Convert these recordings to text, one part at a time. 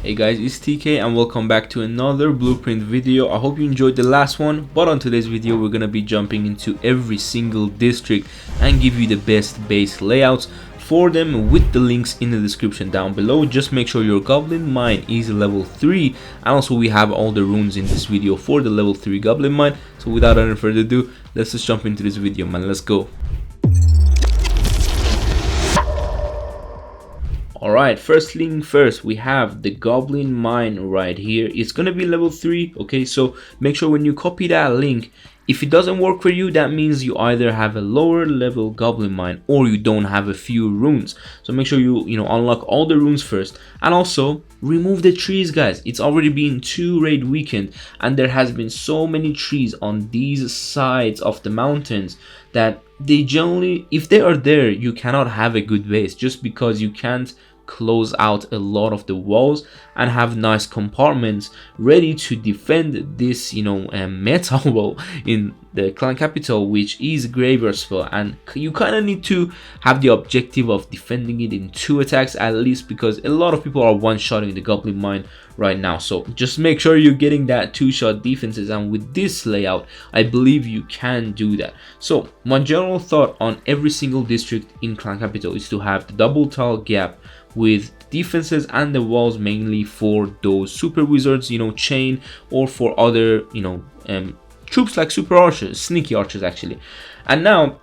Hey guys, it's TK and welcome back to another blueprint video. I hope you enjoyed the last one, but on today's video we're gonna be jumping into every single district and give you the best base layouts for them with the links in the description down below. Just make sure your Goblin Mine is level 3, and also we have all the runes in this video for the level 3 Goblin Mine. So without any further ado, let's just jump into this video, man. Let's go. Alright, first thing first, we have the Goblin Mine right here. It's gonna be level 3, okay? So make sure when you copy that link, if it doesn't work for you, that means you either have a lower level Goblin Mine or you don't have a few runes. So make sure you unlock all the runes first, and also remove the trees, guys. It's already been 2 raid weekend and there has been so many trees on these sides of the mountains that they generally, if they are there, you cannot have a good base just because you can't close out a lot of the walls and have nice compartments ready to defend this meta wall in the clan capital, which is graveyard spell, and you kind of need to have the objective of defending it in 2 attacks at least, because a lot of people are one-shotting the Goblin Mine right now. So just make sure you're getting that 2-shot defenses, and with this layout I believe you can do that. So my general thought on every single district in clan capital is to have the double tile gap with defenses and the walls mainly for those super wizards, chain, or for other troops like super archers, sneaky archers actually. And now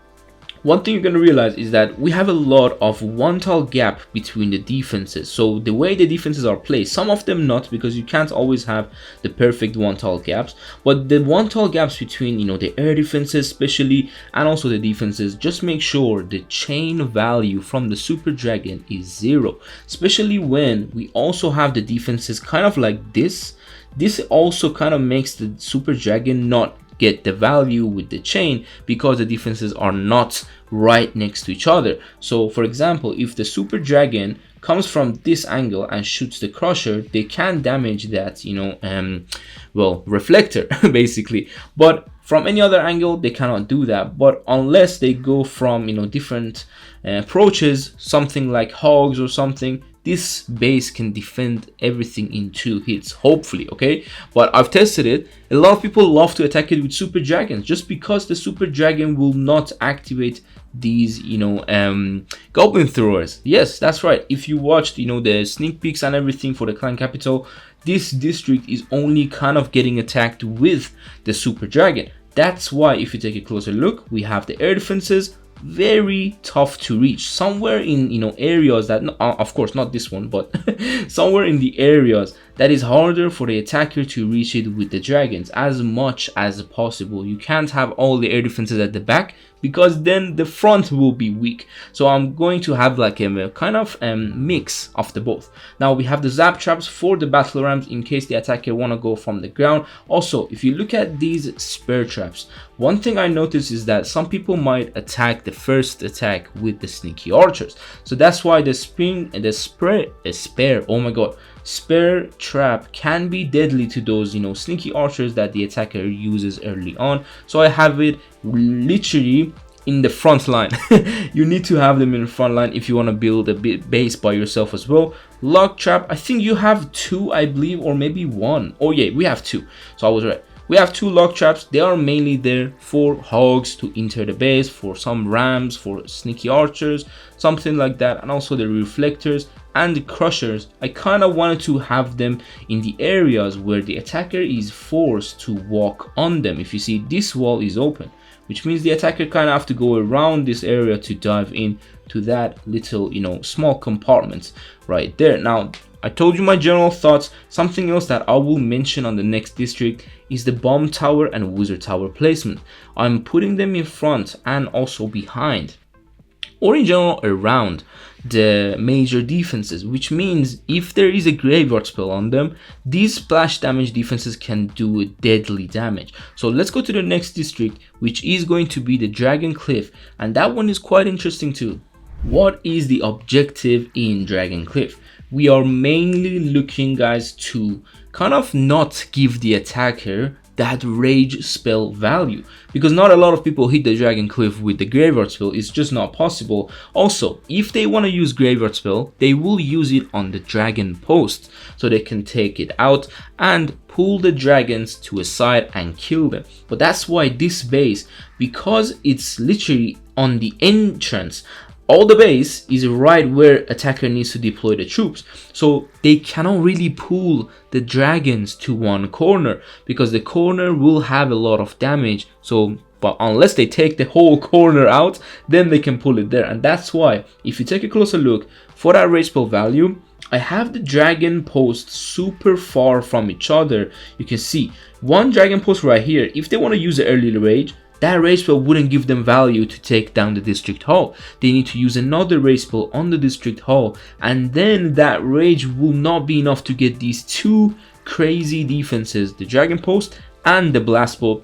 one thing you're going to realize is that we have a lot of one tile gap between the defenses. So the way the defenses are placed, some of them not, because you can't always have the perfect one tile gaps, but the one tile gaps between the air defenses especially, and also the defenses, just make sure the chain value from the super dragon is 0, especially when we also have the defenses kind of like this. This also kind of makes the super dragon not get the value with the chain because the defenses are not right next to each other. So for example, if the super dragon comes from this angle and shoots the crusher, they can damage that reflector basically, but from any other angle they cannot do that. But unless they go from different approaches, something like hogs or something, this base can defend everything in 2 hits, hopefully, okay? But I've tested it. A lot of people love to attack it with super dragons just because the super dragon will not activate these goblin throwers. Yes, that's right. If you watched the sneak peeks and everything for the clan capital, this district is only kind of getting attacked with the super dragon. That's why if you take a closer look, we have the air defenses very tough to reach somewhere in areas that, of course not this one, but somewhere in the areas that is harder for the attacker to reach it with the dragons as much as possible. You can't have all the air defenses at the back because then the front will be weak. So I'm going to have like a kind of mix of the both. Now we have the zap traps for the battle rams in case the attacker want to go from the ground. Also, if you look at these spare traps, one thing I noticed is that some people might attack the first attack with the sneaky archers. So that's why the spare trap can be deadly to those sneaky archers that the attacker uses early on. So I have it literally in the front line. You need to have them in the front line if you want to build a base by yourself as well. Lock trap, I think you have 2, I believe, or maybe 1. Oh yeah, we have 2, so I was right. We have 2 lock traps. They are mainly there for hogs to enter the base, for some rams, for sneaky archers, something like that, and also the reflectors and the crushers. I kind of wanted to have them in the areas where the attacker is forced to walk on them. If you see, this wall is open, which means the attacker kind of have to go around this area to dive in to that little small compartments right there. Now I told you my general thoughts. Something else that I will mention on the next district is the bomb tower and wizard tower placement. I'm putting them in front and also behind, or in general around the major defenses, which means if there is a graveyard spell on them, these splash damage defenses can do deadly damage. So let's go to the next district, which is going to be the Dragon Cliff, and that one is quite interesting too. What is the objective in Dragon Cliff? We are mainly looking, guys, to kind of not give the attacker that rage spell value, because not a lot of people hit the dragon cliff with the graveyard spell. It's just not possible. Also, if they want to use graveyard spell, they will use it on the dragon post, so they can take it out and pull the dragons to a side and kill them. But that's why this base, because it's literally on the entrance, all the base is right where attacker needs to deploy the troops, so they cannot really pull the dragons to one corner, because the corner will have a lot of damage. So but unless they take the whole corner out, then they can pull it there. And that's why, if you take a closer look, for that rage spell value, I have the dragon posts super far from each other. You can see one dragon post right here. If they want to use the early rage, that rage spell wouldn't give them value to take down the district hall. They need to use another rage spell on the district hall, and then that rage will not be enough to get these two crazy defenses, the dragon post and the blast ball,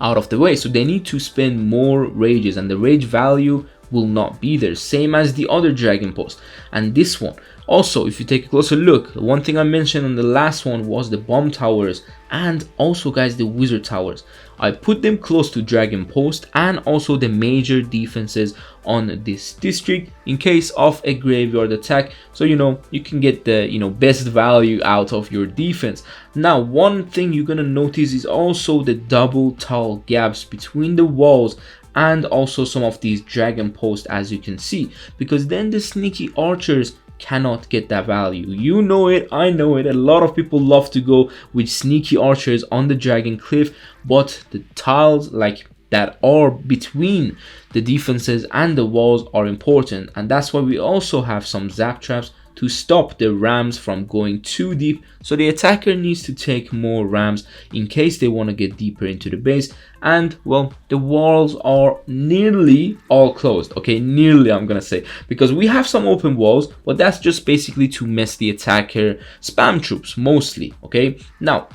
out of the way. So they need to spend more rages, and the rage value will not be there, same as the other dragon post and this one. Also, if you take a closer look, the one thing I mentioned on the last one was the bomb towers, and also guys, the wizard towers. I put them close to dragon post and also the major defenses on this district in case of a graveyard attack, so you can get the best value out of your defense. Now, one thing you're gonna notice is also the double tall gaps between the walls and also some of these dragon posts, as you can see, because then the sneaky archers cannot get that value. You know it, I know it, a lot of people love to go with sneaky archers on the dragon cliff, but the tiles like that are between the defenses and the walls are important, and that's why we also have some zap traps to stop the rams from going too deep. So the attacker needs to take more rams in case they want to get deeper into the base. And well, the walls are nearly all closed. Okay, nearly, I'm gonna say, because we have some open walls, but that's just basically to mess the attacker spam troops mostly. Okay, now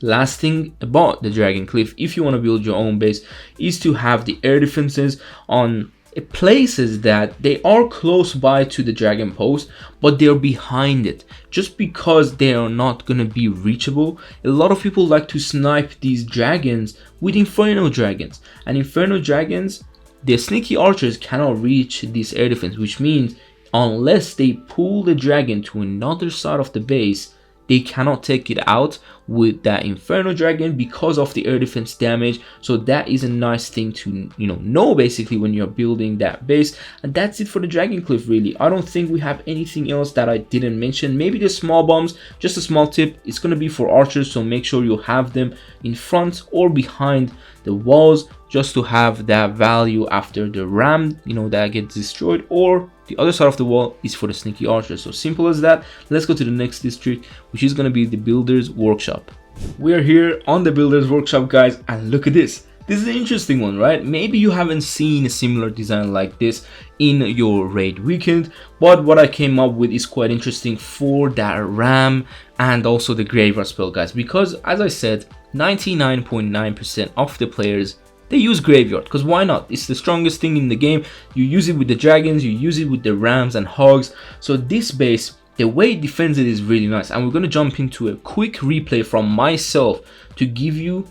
last thing about the dragon cliff, if you want to build your own base, is to have the air defenses on places that they are close by to the dragon post, but they're behind it, just because they are not gonna be reachable. A lot of people like to snipe these dragons with inferno dragons, and inferno dragons, the sneaky archers cannot reach this air defense, which means unless they pull the dragon to another side of the base, they cannot take it out with that inferno dragon because of the air defense damage. So that is a nice thing to know basically when you're building that base. And that's it for the dragon cliff, really. I don't think we have anything else that I didn't mention. Maybe the small bombs, just a small tip, it's going to be for archers, so make sure you have them in front or behind the walls, just to have that value after the ram that gets destroyed, or the other side of the wall is for the sneaky archers. So simple as that. Let's go to the next district, which is going to be the builder's workshop. We are here on the builder's workshop, guys, and look at this. This is an interesting one, right? Maybe you haven't seen a similar design like this in your raid weekend, but what I came up with is quite interesting for that ram and also the graveyard spell, guys, because as I said, 99.9% of the players, they use graveyard, because why not? It's the strongest thing in the game. You use it with the dragons, you use it with the rams and hogs. So this base, the way it defends it is really nice, and we're going to jump into a quick replay from myself to give you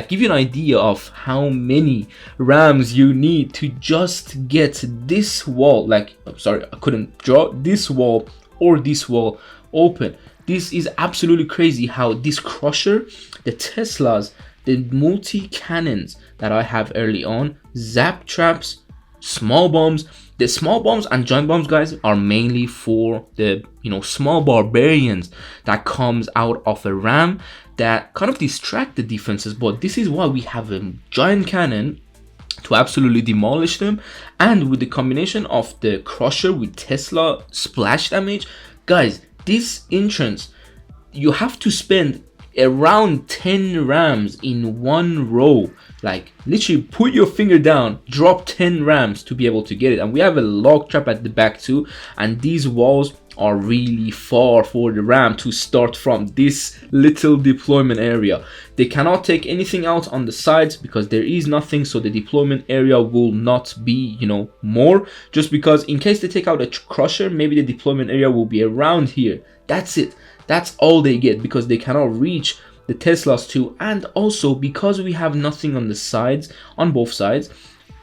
give you an idea of how many rams you need to just get this wall, I'm sorry, I couldn't draw this wall or this wall open. This is absolutely crazy how this crusher, the Teslas, the multi-cannons that I have early on, zap traps, small bombs. The small bombs and giant bombs, guys, are mainly for the small barbarians that comes out of a ram that kind of distract the defenses. But this is why we have a giant cannon to absolutely demolish them, and with the combination of the crusher with Tesla splash damage, guys, this entrance, you have to spend around 10 rams in one row. Like literally put your finger down, drop 10 rams to be able to get it. And we have a log trap at the back too, and these walls are really far for the ram to start from this little deployment area. They cannot take anything out on the sides because there is nothing, so the deployment area will not be more, just because in case they take out a crusher, maybe the deployment area will be around here. That's it. That's all they get, because they cannot reach the Teslas too, and also because we have nothing on the sides, on both sides,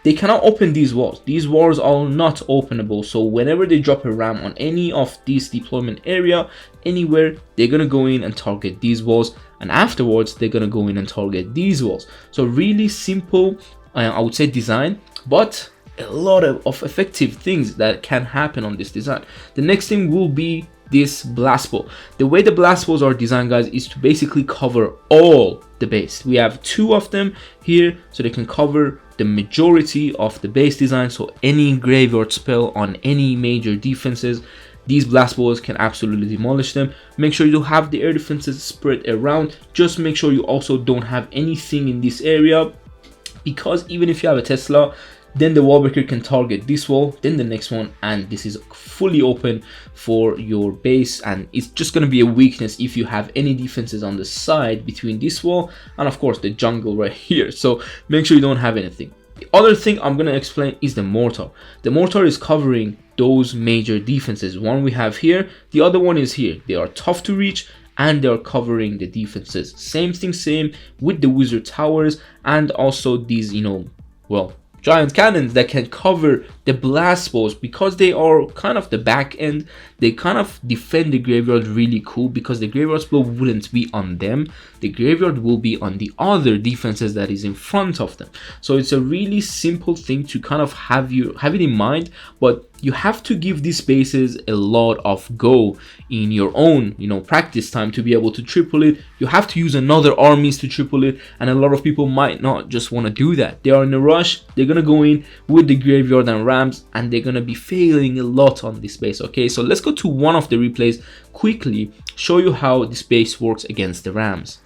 they cannot open these walls. These walls are not openable, so whenever they drop a ram on any of these deployment area, anywhere, they're gonna go in and target these walls, and afterwards they're gonna go in and target these walls. So really simple, I would say, design, but a lot of effective things that can happen on this design. The next thing will be this blast ball. The way the blast balls are designed, guys, is to basically cover all the base. We have 2 of them here, so they can cover the majority of the base design. So any graveyard spell on any major defenses, these blast balls can absolutely demolish them. Make sure you have the air defenses spread around. Just make sure you also don't have anything in this area, because even if you have a Tesla, then the wall breaker can target this wall, then the next one, and this is fully open for your base. And it's just going to be a weakness if you have any defenses on the side between this wall and of course the jungle right here. So make sure you don't have anything. The other thing I'm going to explain is the mortar. The mortar is covering those major defenses. One we have here, the other one is here. They are tough to reach and they are covering the defenses. Same with the wizard towers and also these, well, giant cannons that can cover the blast balls, because they are kind of the back end. They kind of defend the graveyard really cool, because the graveyard spell wouldn't be on them. The graveyard will be on the other defenses that is in front of them. So it's a really simple thing to kind of have it in mind, but you have to give these spaces a lot of go in your own, practice time to be able to triple it. You have to use another armies to triple it, and a lot of people might not just want to do that. They are in a rush. They're gonna go in with the graveyard and rams, and they're gonna be failing a lot on this space. Okay, so let's go to one of the replays quickly, show you how this space works against the rams.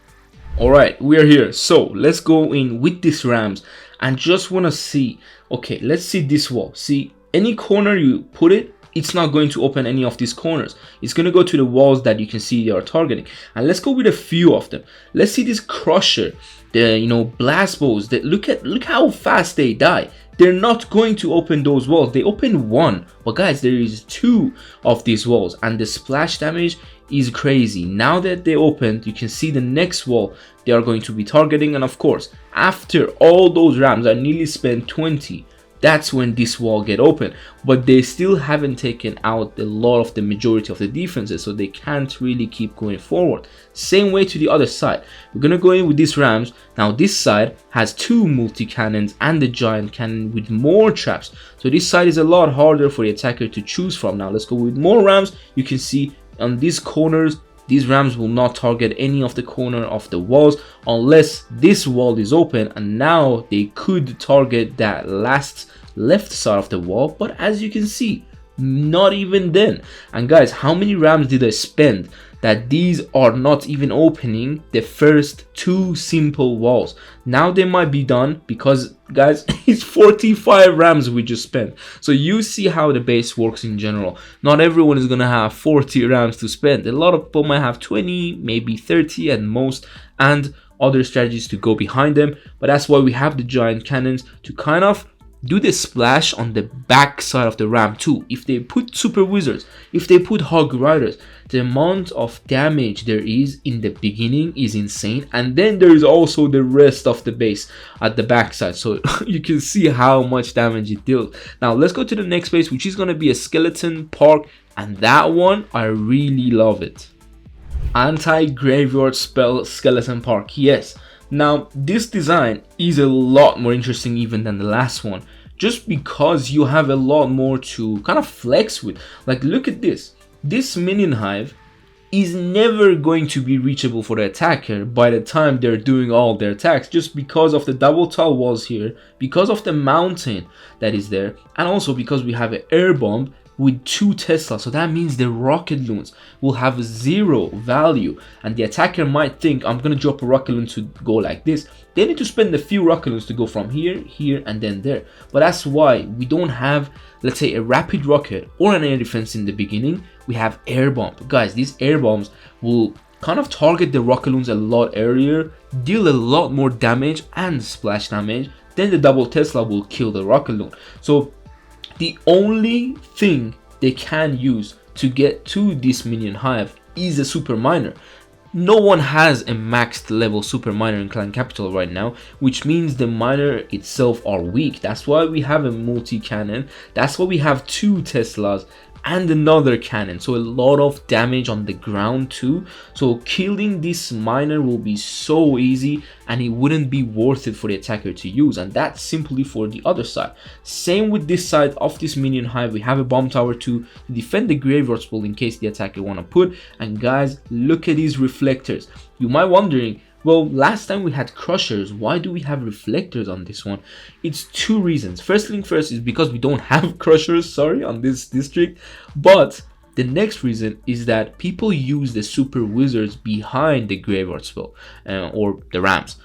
All right, we are here. So let's go in with these rams and just want to see, okay, let's see this wall. See, any corner you put it, it's not going to open any of these corners. It's going to go to the walls that you can see they are targeting. And let's go with a few of them. Let's see this crusher, the blast balls. That look how fast they die. They're not going to open those walls. They open one, but guys, there is 2 of these walls, and the splash damage is crazy. Now that they opened, you can see the next wall they are going to be targeting, and of course, after all those rams, I nearly spent 20. That's when this wall get open, but they still haven't taken out a lot of the majority of the defenses, so they can't really keep going forward. Same way to the other side. We're gonna go in with these rams. Now this side has 2 multi-cannons and the giant cannon with more traps, so this side is a lot harder for the attacker to choose from. Now let's go with more rams. You can see on these corners, these rams will not target any of the corner of the walls unless this wall is open, and now they could target that last left side of the wall, but as you can see, not even then. And guys, how many rams did I spend that these are not even opening the first 2 simple walls? Now they might be done, because guys, it's 45 rams we just spent. So you see how the base works in general. Not everyone is gonna have 40 rams to spend. A lot of people might have 20, maybe 30 at most, and other strategies to go behind them. But that's why we have the giant cannons to kind of do the splash on the back side of the ram too. If they put super wizards, if they put hog riders, the amount of damage there is in the beginning is insane, and then there is also the rest of the base at the back side, so you can see how much damage it deals. Now let's go to the next base, which is going to be a skeleton park, and that one I really love it. Anti-graveyard spell skeleton park, yes. Now this design is a lot more interesting even than the last one, just because you have a lot more to kind of flex with. Like, look at this. This minion hive is never going to be reachable for the attacker by the time they're doing all their attacks, just because of the double tile walls here, because of the mountain that is there, and also because we have an air bomb with 2 Tesla. So that means the rocket loons will have 0 value, and the attacker might think, I'm gonna drop a rocket loon to go like this. They need to spend a few rocket loons to go from here, here, and then there. But that's why we don't have, let's say, a rapid rocket or an air defense in the beginning. We have air bomb. Guys, these air bombs will kind of target the rocket loons a lot earlier, deal a lot more damage and splash damage. Then the double Tesla will kill the rocket loon. So the only thing they can use to get to this minion hive is a super miner. no one has a maxed level super miner in clan capital right now, which means the miner itself are weak. That's why we have a multi-cannon, that's why we have 2 Teslas and another cannon, so a lot of damage on the ground too. So killing this miner will be so easy, and it wouldn't be worth it for the attacker to use, and that's simply for the other side. Same with this side of this minion hive, we have a bomb tower to defend the graveyard spool in case the attacker want to put. And guys, look at these reflectors. You might wondering, well, last time we had crushers, why do we have reflectors on this one? It's 2 reasons. First thing first is because we don't have crushers, sorry, on this district. But the next reason is that people use the super wizards behind the graveyard spell, or the rams.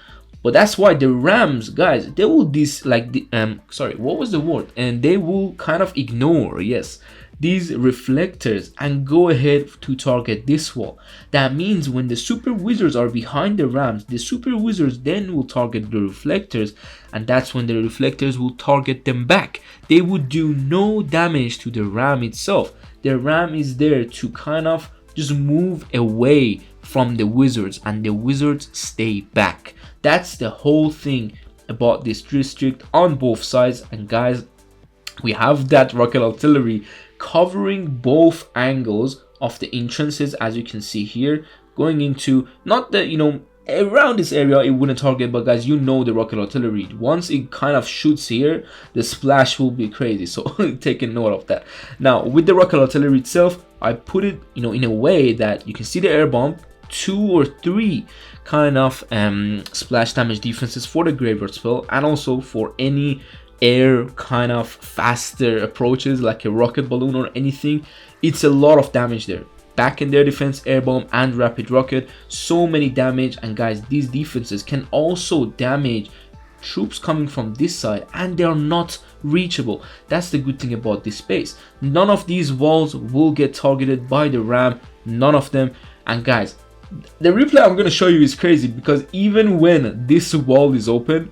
But that's why the rams, guys, they will what was the word? And they will kind of ignore, yes, these reflectors and go ahead to target this wall. That means when the super wizards are behind the rams, the super wizards then will target the reflectors, and that's when the reflectors will target them back. They would do no damage to the ram itself. The ram is there to kind of just move away from the wizards, and the wizards stay back. That's the whole thing about this district on both sides. And guys, we have that rocket artillery covering both angles of the entrances, as you can see here, going into, not the, around this area it wouldn't target, but guys, the rocket artillery, once it kind of shoots here, the splash will be crazy, so take a note of that. Now with the rocket artillery itself, I put it in a way that you can see the air bomb, 2 or 3 kind of splash damage defenses for the graveyard spell, and also for any air kind of faster approaches like a rocket balloon or anything. It's a lot of damage there. Back in their defense, air bomb and rapid rocket, so many damage. And guys, these defenses can also damage troops coming from this side, and they are not reachable. That's the good thing about this space. None of these walls will get targeted by the ram, none of them. And guys, the replay I'm going to show you is crazy, because even when this wall is open,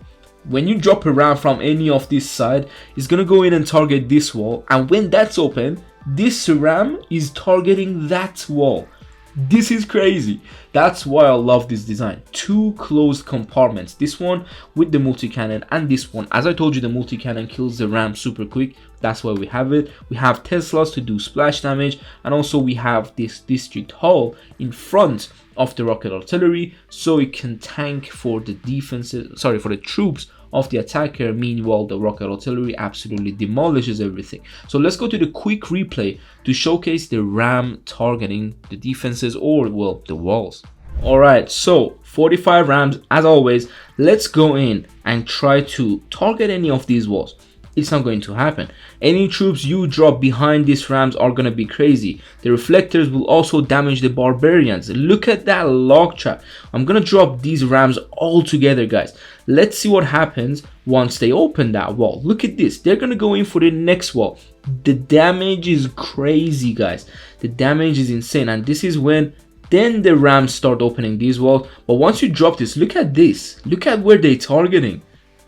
when you drop a ram from any of this side, it's going to go in and target this wall, and when that's open, this ram is targeting that wall. This is crazy. That's why I love this design. 2 closed compartments, this one with the multi-cannon, and this one. As I told you, the multi-cannon kills the ram super quick. That's why we have it. We have Teslas to do splash damage, and also we have this district hall in front of the rocket artillery, so it can tank for the defenses, for the troops of the attacker. Meanwhile, the rocket artillery absolutely demolishes everything. So let's go to the quick replay to showcase the ram targeting the defenses, or well, the walls. Alright, so 45 rams as always. Let's go in and try to target any of these walls. It's not going to happen. Any troops you drop behind these rams are going to be crazy. The reflectors will also damage the barbarians. Look at that log trap. I'm going to drop these rams all together, guys. Let's see what happens once they open that wall. Look at this. They're going to go in for the next wall. The damage is crazy, guys. The damage is insane. And this is when then the rams start opening these walls. But once you drop this, look at this. Look at where they're targeting.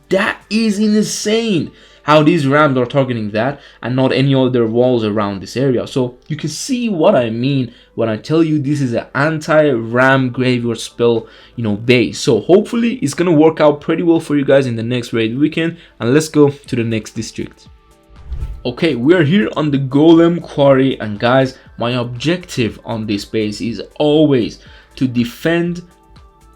That is insane. How these rams are targeting that and not any other walls around this area. So you can see what I mean when I tell you this is an anti-ram graveyard spell, base. So hopefully it's gonna work out pretty well for you guys in the next raid weekend. And let's go to the next district. Okay, we are here on the Golem Quarry, and guys, my objective on this base is always to defend,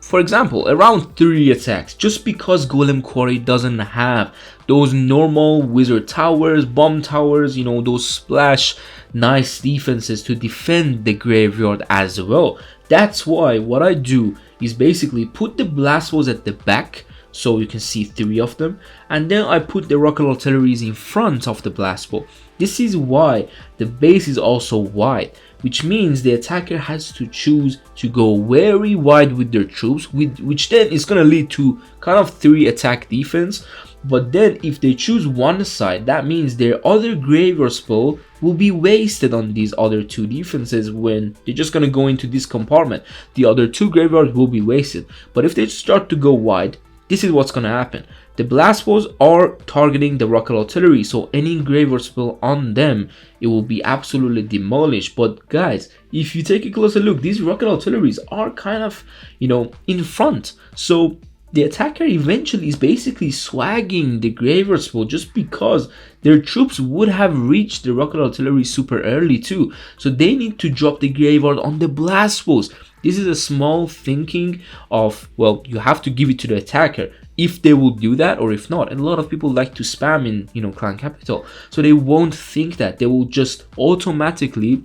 for example, around 3 attacks, just because Golem Quarry doesn't have those normal wizard towers, bomb towers, those splash nice defenses to defend the graveyard as well. That's why what I do is basically put the blast walls at the back, so you can see 3 of them, and then I put the rocket artilleries in front of the blast wall. This is why the base is also wide, which means the attacker has to choose to go very wide with their troops, which then is going to lead to kind of 3 attack defense. But then if they choose one side, that means their other graveyard spell will be wasted on these other 2 defenses when they're just going to go into this compartment. The other 2 graveyards will be wasted. But if they start to go wide, this is what's gonna happen. The blast balls are targeting the rocket artillery, so any graveyard spell on them, it will be absolutely demolished. But guys, if you take a closer look, these rocket artilleries are kind of, you know, in front. So the attacker eventually is basically swagging the graveyard spell just because their troops would have reached the rocket artillery super early too. So they need to drop the graveyard on the blast balls. This is a small thinking of, well, you have to give it to the attacker if they will do that or if not. And a lot of people like to spam in, you know, clan capital, so they won't think that. They will just automatically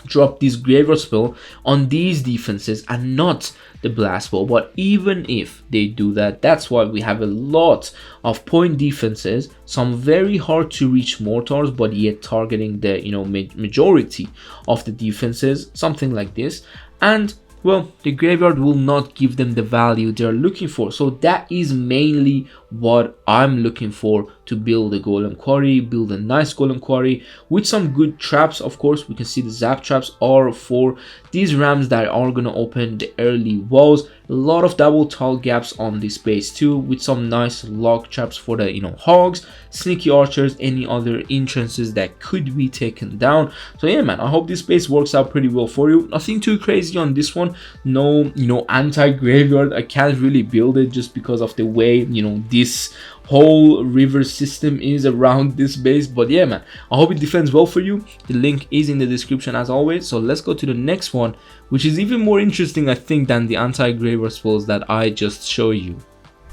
drop this graveyard spell on these defenses and not the blast ball. But even if they do that, that's why we have a lot of point defenses, some very hard to reach mortars but yet targeting the, you know, majority of the defenses, something like this. And well, the graveyard will not give them the value they're looking for. So that is mainly what I'm looking for to build a Golem Quarry, build a nice Golem Quarry with some good traps. Of course, we can see the zap traps are for these rams that are going to open the early walls. A lot of double tall gaps on this base too, with some nice log traps for the, you know, hogs, sneaky archers, any other entrances that could be taken down. So yeah, man, I hope this base works out pretty well for you. Nothing too crazy on this one. No, you know, anti-graveyard. I can't really build it just because of the way, you know, this whole river system is around this base. But yeah, man, I hope it defends well for you. The link is in the description as always. So let's go to the next one, which is even more interesting, I think, than the anti-graveyard spells that I just showed you.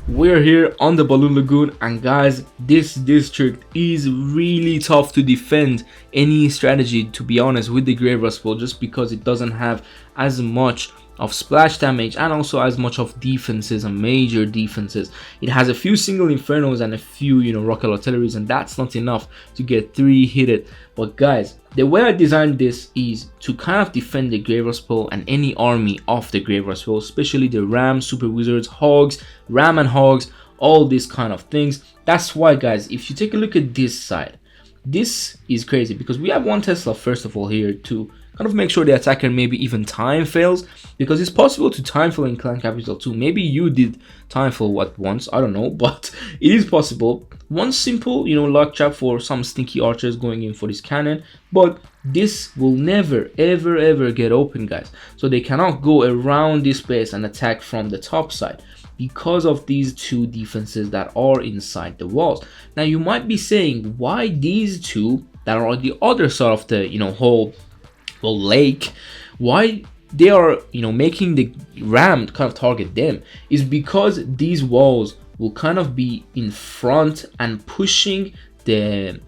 We're here on the Baloon Lagoon, and guys, this district is really tough to defend any strategy, to be honest, with the graveyard spell, just because it doesn't have as much of splash damage and also as much of defenses and major defenses. It has a few single infernos and a few, you know, rocket artilleries, and that's not enough to get 3 hit. But guys, the way I designed this is to kind of defend the graveyard spell and any army of the graveyard spell, especially the ram, super wizards, hogs, ram and hogs, all these kind of things. That's why, guys, if you take a look at this side, this is crazy because we have 1 Tesla first of all here to kind of make sure the attacker maybe even time fails, because it's possible to time fail in clan capital too. Maybe you did time fail at once, I don't know, but it is possible. One simple, you know, luck trap for some sneaky archers going in for this cannon, but this will never ever get open, guys. So they cannot go around this base and attack from the top side because of these 2 defenses that are inside the walls. Now you might be saying, why these 2 that are on the other side of the, you know, whole lake, why they are, you know, making the ram kind of target them? Is because these walls will kind of be in front and pushing the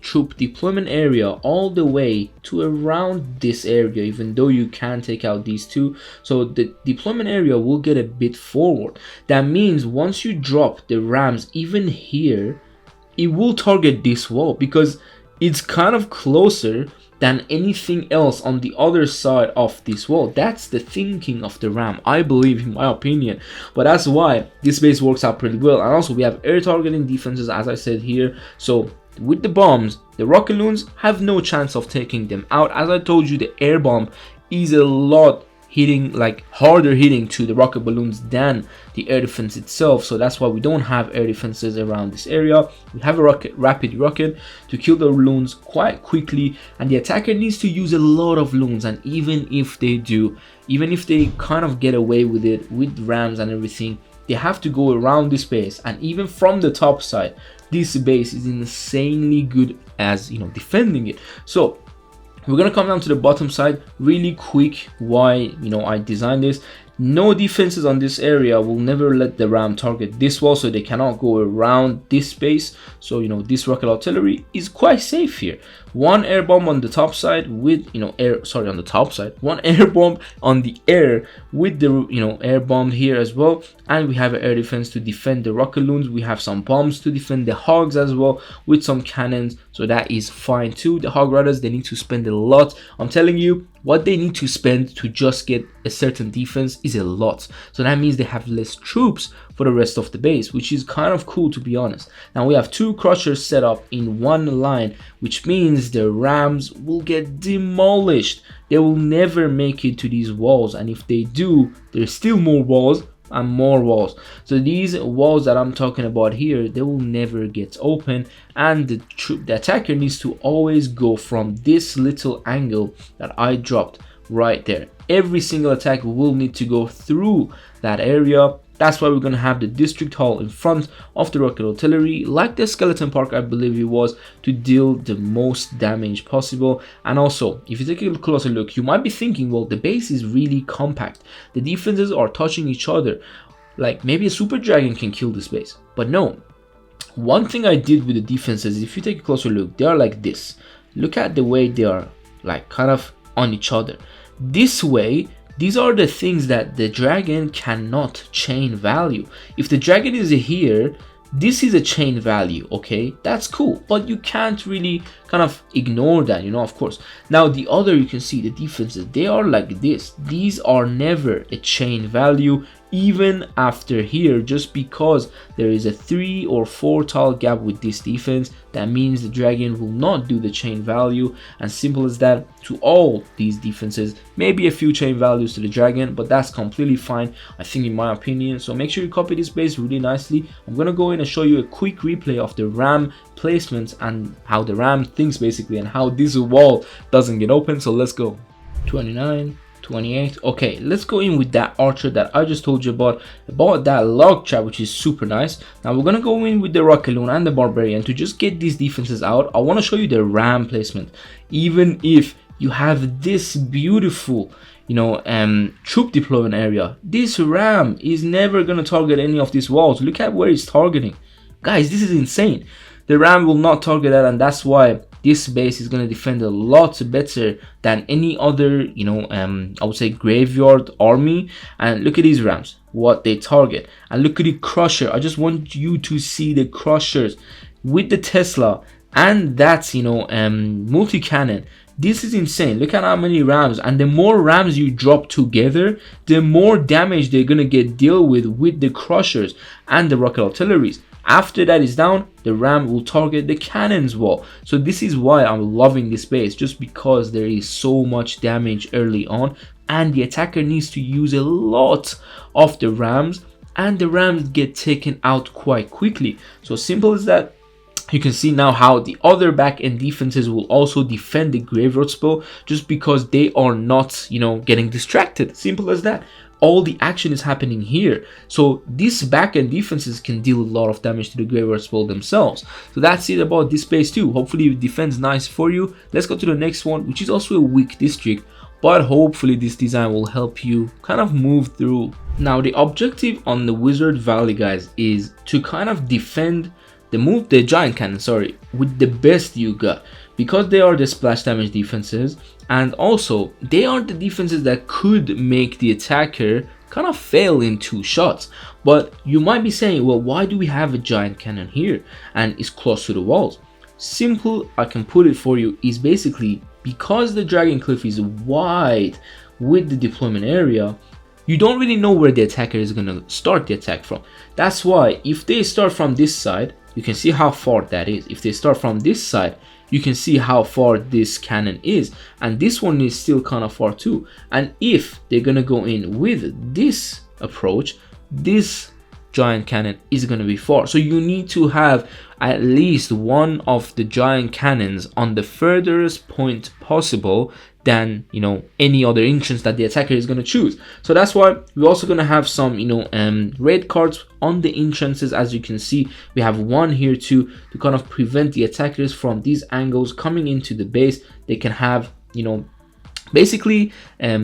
troop deployment area all the way to around this area, even though you can take out these 2. So the deployment area will get a bit forward. That means once you drop the rams even here, it will target this wall because it's kind of closer than anything else on the other side of this wall. That's the thinking of the ram, I believe, in my opinion. But that's why this base works out pretty well. And also we have air targeting defenses, as I said here. So with the bombs, the rocket loons have no chance of taking them out. As I told you, the air bomb is a lot hitting, like harder hitting to the rocket balloons than the air defense itself. So that's why we don't have air defenses around this area. We have a rapid rocket to kill the loons quite quickly, and the attacker needs to use a lot of loons. And even if they do, even if they kind of get away with it with rams and everything, they have to go around this base. And even from the top side, this base is insanely good as, you know, defending it. So we're gonna come down to the bottom side really quick. Why, you know, I designed this. No defenses on this area will never let the ram target this wall, so they cannot go around this space. So, you know, this rocket artillery is quite safe here. 1 air bomb on the top side with, you know, on the top side, 1 air bomb on the air with the, you know, air bomb here as well. And we have an air defense to defend the rocket loons. We have some bombs to defend the hogs as well with some cannons, so that is fine too. The hog riders, they need to spend a lot. I'm telling you, what they need to spend to just get a certain defense is a lot. So that means they have less troops for the rest of the base, which is kind of cool, to be honest. Now we have 2 crushers set up in 1 line, which means the rams will get demolished. They will never make it to these walls, and if they do, there's still more walls, and more walls. So these walls that I'm talking about here, they will never get open, and the attacker needs to always go from this little angle that I dropped right there. Every single attack will need to go through that area. That's why we're going to have the district hall in front of the rocket artillery, like the skeleton park I believe it was, to deal the most damage possible. And also, if you take a closer look, you might be thinking, well, the base is really compact, the defenses are touching each other, like maybe a super dragon can kill this base. But no, one thing I did with the defenses, if you take a closer look, they are like this. Look at the way they are like kind of on each other this way. These are the things that the dragon cannot chain value. If the dragon is here, this is a chain value, okay? That's cool, but you can't really kind of ignore that, you know, of course. Now the other, you can see the defenses, they are like this. These are never a chain value, even after here, just because there is a 3 or 4 tile gap with this defense. That means the dragon will not do the chain value, and simple as that to all these defenses. Maybe a few chain values to the dragon, but that's completely fine, I think, in my opinion. So make sure you copy this base really nicely. I'm gonna go in and show you a quick replay of the ram placements and how the ram thinks basically, and how this wall doesn't get open. So let's go. 29, 28. Okay, let's go in with that archer that I just told you about that log trap, which is super nice. Now we're gonna go in with the rocket loon and the barbarian to just get these defenses out. I want to show you the ram placement. Even if you have this beautiful, you know, troop deployment area, this ram is never gonna target any of these walls. Look at where it's targeting, guys. This is insane. The ram will not target that, and that's why this base is going to defend a lot better than any other, you know, I would say graveyard army. And look at these rams, what they target, and look at the crusher. I just want you to see the crushers with the Tesla and that's, you know, multi cannon. This is insane. Look at how many rams, and the more rams you drop together, the more damage they're gonna get deal with the crushers and the rocket artilleries. After that is down, the ram will target the cannons wall. So this is why I'm loving this base, just because there is so much damage early on, and the attacker needs to use a lot of the rams, and the rams get taken out quite quickly. So simple as that. You can see now how the other back end defenses will also defend the graveyard spell, just because they are not, you know, getting distracted. Simple as that. All the action is happening here, so these back end defenses can deal a lot of damage to the graveyard spell themselves. So that's it about this base too. Hopefully it defends nice for you. Let's go to the next one, which is also a weak district, but hopefully this design will help you kind of move through. Now the objective on the Wizard Valley, guys, is to kind of defend the giant cannon, with the best you got, because they are the splash damage defenses, and also they are the defenses that could make the attacker kind of fail in 2 shots. But you might be saying, well, why do we have a giant cannon here and it's close to the walls? Simple, I can put it for you, is basically because the dragon cliff is wide with the deployment area, you don't really know where the attacker is going to start the attack from. That's why if they start from this side, you can see how far that is. If they start from this side, you can see how far this cannon is, and this one is still kind of far too. And if they're gonna go in with this approach, this giant cannon is gonna be far. So you need to have at least one of the giant cannons on the furthest point possible than, you know, any other entrance that the attacker is going to choose. So that's why we're also going to have some, you know, red cards on the entrances. As you can see, we have one here too, to kind of prevent the attackers from these angles coming into the base. They can have, you know, basically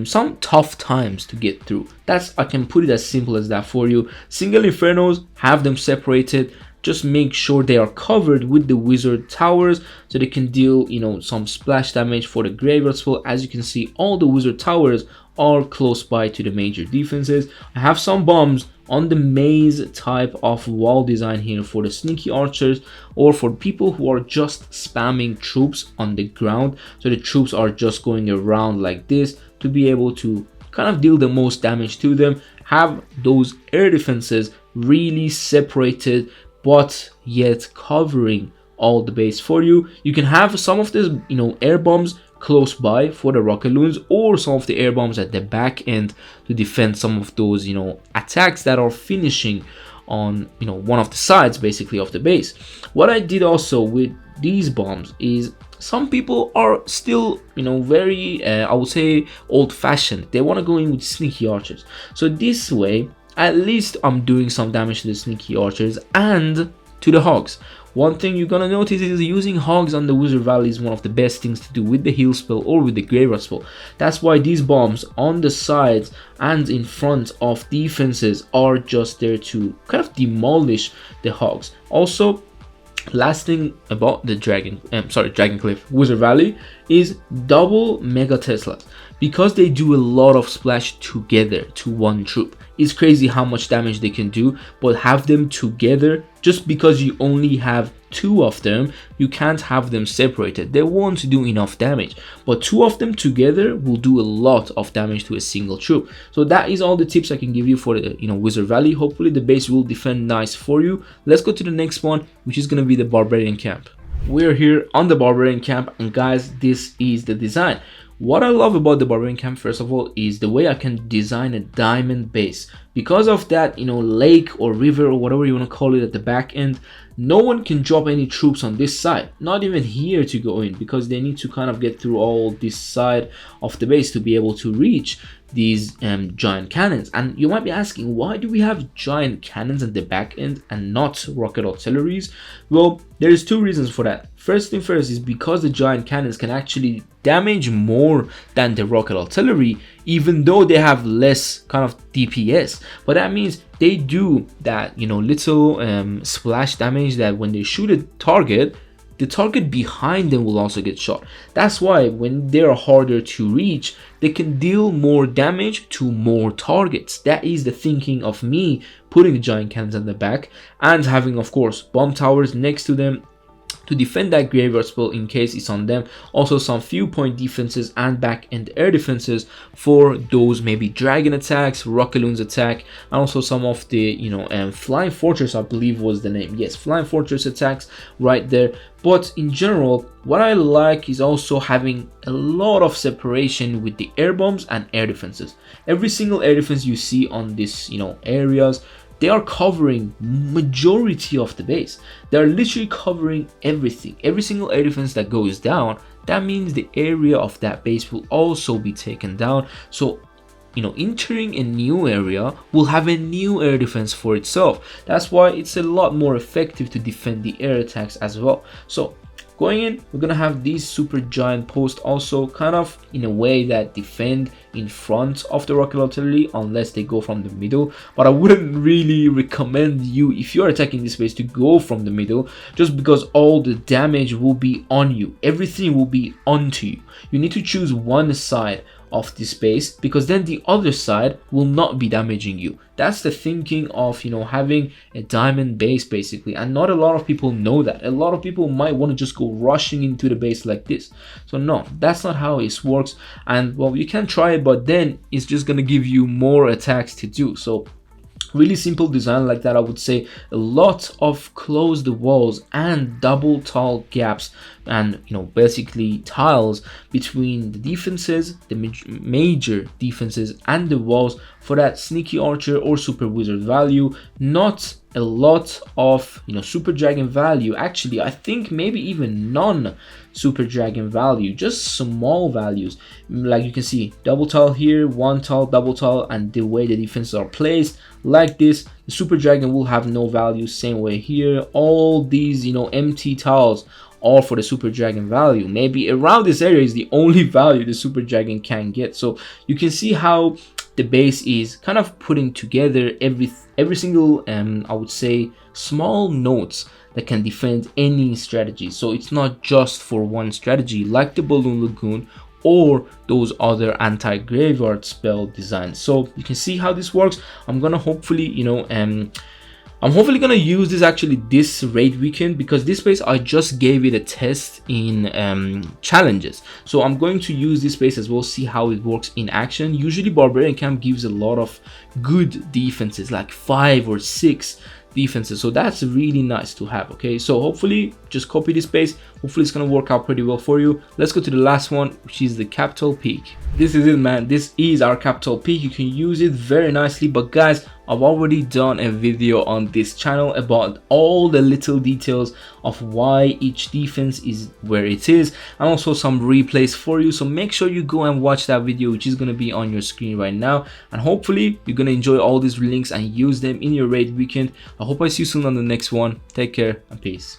some tough times to get through. I can put it as simple as that for you. Single infernos, have them separated. Just make sure they are covered with the wizard towers, so they can deal, you know, some splash damage for the graveyard spell. As you can see, all the wizard towers are close by to the major defenses. I have some bombs on the maze type of wall design here for the sneaky archers, or for people who are just spamming troops on the ground. So the troops are just going around like this to be able to kind of deal the most damage to them. Have those air defenses really separated, but yet covering all the base for you. You can have some of this, you know, air bombs close by for the rocket loons, or some of the air bombs at the back end to defend some of those, you know, attacks that are finishing on, you know, one of the sides basically of the base. What I did also with these bombs is, some people are still, you know, very I would say old-fashioned. They want to go in with sneaky archers, so this way at least I'm doing some damage to the sneaky archers and to the hogs. One thing you're gonna notice is using hogs on the Wizard Valley is one of the best things to do with the heal spell or with the graveyard spell. That's why these bombs on the sides and in front of defenses are just there to kind of demolish the hogs. Also, last thing about the Dragoncliff Wizard Valley is double Mega Teslas, because they do a lot of splash together to one troop. It's crazy how much damage they can do, but have them together, just because you only have 2 of them, you can't have them separated. They won't do enough damage, but 2 of them together will do a lot of damage to a single troop. So that is all the tips I can give you for the, you know, Wizard Valley. Hopefully the base will defend nice for you. Let's go to the next one, which is going to be the Barbarian Camp. We're here on the Barbarian Camp, and guys, this is the design. What I love about the Barbarian Camp, first of all, is the way I can design a diamond base. Because of that, you know, lake or river or whatever you want to call it at the back end, no one can drop any troops on this side, not even here to go in, because they need to kind of get through all this side of the base to be able to reach these giant cannons. And you might be asking, why do we have giant cannons at the back end and not rocket artilleries? Well, there's 2 reasons for that. First thing first is because the giant cannons can actually damage more than the rocket artillery, even though they have less kind of DPS. But that means they do that, you know, little splash damage that when they shoot a target, the target behind them will also get shot. That's why when they're harder to reach, they can deal more damage to more targets. That is the thinking of me putting the giant cannons in the back and having, of course, bomb towers next to them to defend that graveyard spell in case it's on them. Also some few point defenses and back end air defenses for those maybe dragon attacks, rocket loons attack, and also some of the, you know, flying fortress, I believe was the name. Yes, flying fortress attacks right there. But in general, what I like is also having a lot of separation with the air bombs and air defenses. Every single air defense you see on this, you know, areas, they are covering majority of the base. They're literally covering everything. Every single air defense that goes down, that means the area of that base will also be taken down. So, you know, entering a new area will have a new air defense for itself. That's why it's a lot more effective to defend the air attacks as well. So going in, we're gonna have these super giant posts also kind of in a way that defend in front of the rocket artillery unless they go from the middle. But I wouldn't really recommend you, if you're attacking this base, to go from the middle, just because all the damage will be on you. Everything will be onto you. You need to choose one side of this base, because then the other side will not be damaging you. That's the thinking of, you know, having a diamond base basically, and not a lot of people know that. A lot of people might want to just go rushing into the base like this. So no, that's not how it works. And well, you can try it, but then it's just gonna give you more attacks to do. So really simple design like that, I would say. A lot of closed walls and double tall gaps, and, you know, basically tiles between the defenses, the major defenses, and the walls for that sneaky archer or super wizard value. Not a lot of, you know, super dragon value. Actually, I think maybe even none super dragon value, just small values. Like you can see, double tile here, one tile, double tile, and the way the defenses are placed like this, the super dragon will have no value. Same way here, all these, you know, empty tiles are for the super dragon value. Maybe around this area is the only value the super dragon can get. So you can see how the base is kind of putting together every single I would say small nodes that can defend any strategy. So it's not just for one strategy like the Baloon Lagoon or those other anti-graveyard spell designs. So you can see how this works. I'm gonna hopefully, you know, I'm hopefully gonna use this actually this raid weekend, because this base I just gave it a test in challenges. So I'm going to use this base as well, see how it works in action. Usually Barbarian Camp gives a lot of good defenses, like 5 or 6 defenses, so that's really nice to have. Okay, so hopefully just copy this base, hopefully it's gonna work out pretty well for you. Let's go to the last one, which is the capital peak. This is it, man. This is our capital peak. You can use it very nicely, but guys, I've already done a video on this channel about all the little details of why each defense is where it is, and also some replays for you. So make sure you go and watch that video, which is going to be on your screen right now, and hopefully you're going to enjoy all these links and use them in your raid weekend. I hope I see you soon on the next one. Take care and peace.